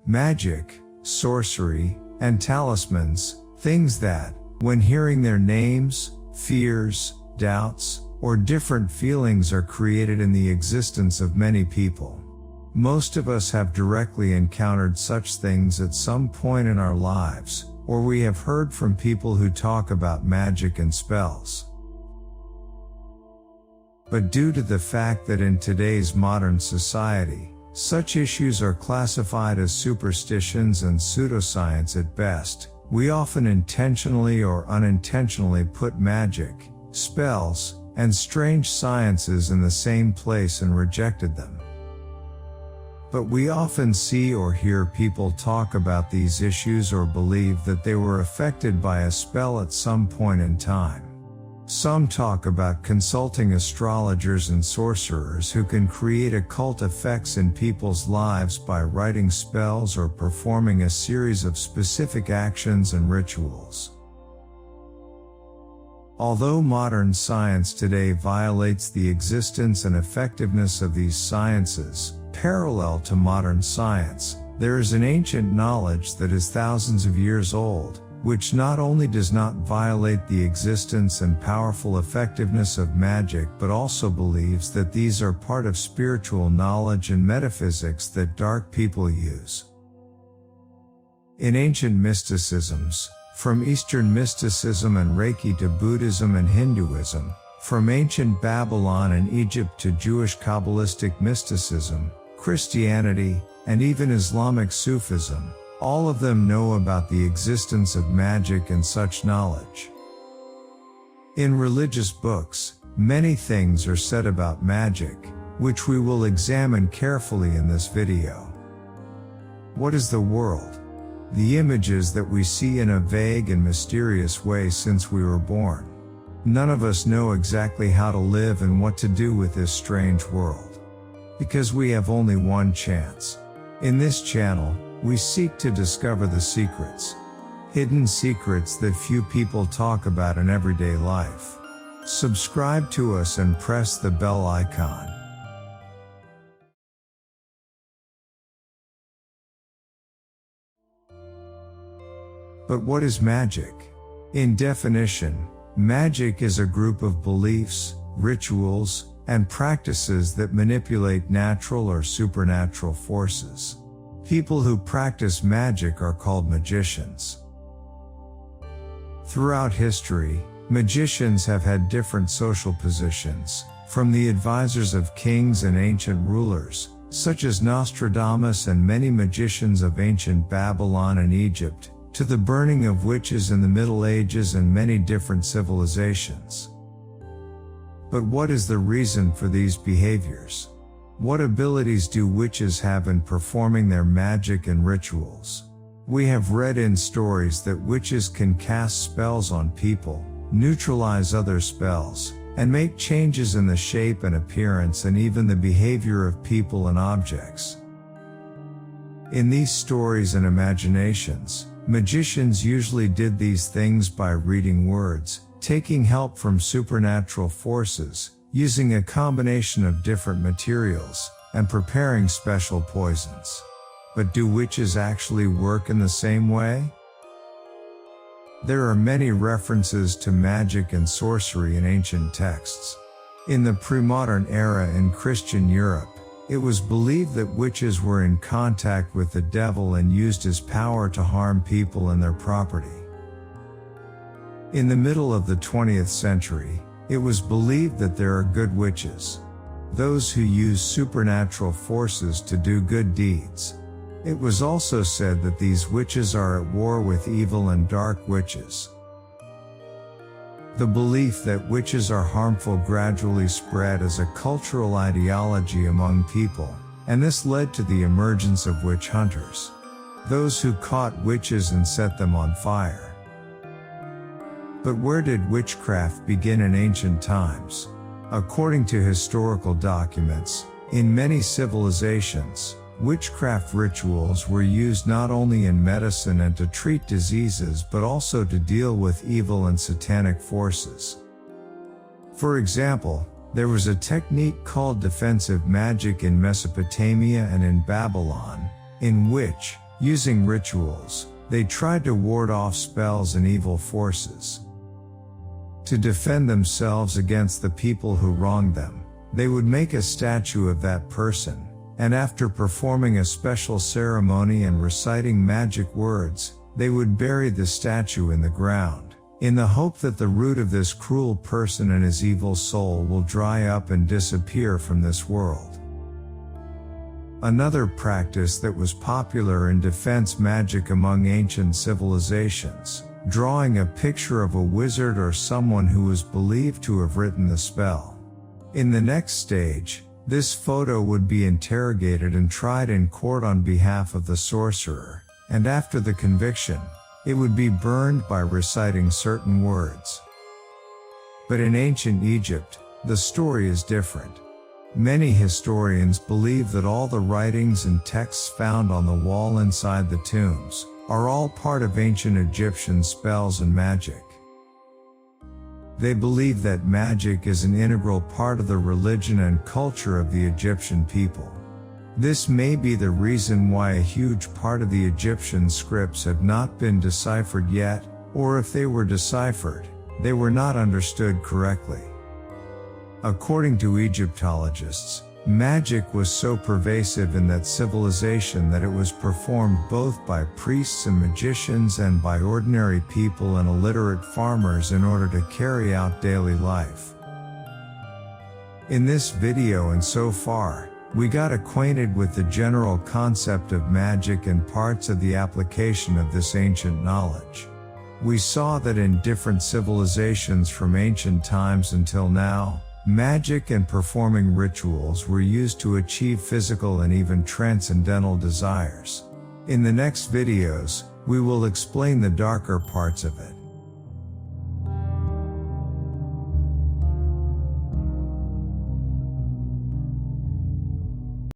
Magic, sorcery, and talismans, things that, when hearing their names, fears, doubts, or different feelings are created in the existence of many people. Most of us have directly encountered such things at some point in our lives, or we have heard from people who talk about magic and spells. But due to the fact that in today's modern society, such issues are classified as superstitions and pseudo-science at best, we often intentionally or unintentionally put magic, spells, and strange sciences in the same place and rejected them. But we often see or hear people talk about these issues or believe that they were affected by a spell at some point in time. Some talk about consulting astrologers and sorcerers who can create occult effects in people's lives by writing spells or performing a series of specific actions and rituals. Although modern science today violates the existence and effectiveness of these sciences, parallel to modern science, there is an ancient knowledge that is thousands of years old, which not only does not violate the existence and powerful effectiveness of magic but also believes that these are part of spiritual knowledge and metaphysics that dark people use. In ancient mysticisms, from Eastern mysticism and Reiki to Buddhism and Hinduism, from ancient Babylon and Egypt to Jewish Kabbalistic mysticism, Christianity, and even Islamic Sufism, all of them know about the existence of magic and such knowledge. In religious books, many things are said about magic, which we will examine carefully in this video. What is the world? The images that we see in a vague and mysterious way since we were born. None of us know exactly how to live and what to do with this strange world. Because we have only one chance. In this channel, we seek to discover the secrets. Hidden secrets that few people talk about in everyday life. Subscribe to us and press the bell icon. But what is magic? In definition, magic is a group of beliefs, rituals, and practices that manipulate natural or supernatural forces. People who practice magic are called magicians. Throughout history, magicians have had different social positions, from the advisors of kings and ancient rulers, such as Nostradamus and many magicians of ancient Babylon and Egypt, to the burning of witches in the Middle Ages and many different civilizations. But what is the reason for these behaviors? What abilities do witches have in performing their magic and rituals? We have read in stories that witches can cast spells on people, neutralize other spells, and make changes in the shape and appearance and even the behavior of people and objects. In these stories and imaginations, magicians usually did these things by reading words, taking help from supernatural forces, using a combination of different materials, and preparing special poisons. But do witches actually work in the same way? There are many references to magic and sorcery in ancient texts. In the pre-modern era in Christian Europe, it was believed that witches were in contact with the devil and used his power to harm people and their property. In the middle of the 20th century, it was believed that there are good witches, those who use supernatural forces to do good deeds. It was also said that these witches are at war with evil and dark witches. The belief that witches are harmful gradually spread as a cultural ideology among people, and this led to the emergence of witch hunters, those who caught witches and set them on fire. But where did witchcraft begin in ancient times? According to historical documents, in many civilizations, witchcraft rituals were used not only in medicine and to treat diseases but also to deal with evil and satanic forces. For example, there was a technique called defensive magic in Mesopotamia and in Babylon, in which, Using rituals, they tried to ward off spells and evil forces. To defend themselves against the people who wronged them, they would make a statue of that person, and after performing a special ceremony and reciting magic words, they would bury the statue in the ground, in the hope that the root of this cruel person and his evil soul will dry up and disappear from this world. Another practice that was popular in defense magic among ancient civilizations, drawing a picture of a wizard or someone who was believed to have written the spell. In the next stage, this photo would be interrogated and tried in court on behalf of the sorcerer, and after the conviction, it would be burned by reciting certain words. But in ancient Egypt, the story is different. Many historians believe that all the writings and texts found on the wall inside the tombs are all part of ancient Egyptian spells and magic. They believe that magic is an integral part of the religion and culture of the Egyptian people. This may be the reason why a huge part of the Egyptian scripts have not been deciphered yet, or if they were deciphered, they were not understood correctly. According to Egyptologists, magic was so pervasive in that civilization that it was performed both by priests and magicians and by ordinary people and illiterate farmers in order to carry out daily life. In this video and so far, we got acquainted with the general concept of magic and parts of the application of this ancient knowledge. We saw that in different civilizations from ancient times until now, magic and performing rituals were used to achieve physical and even transcendental desires. In the next videos, we will explain the darker parts of it.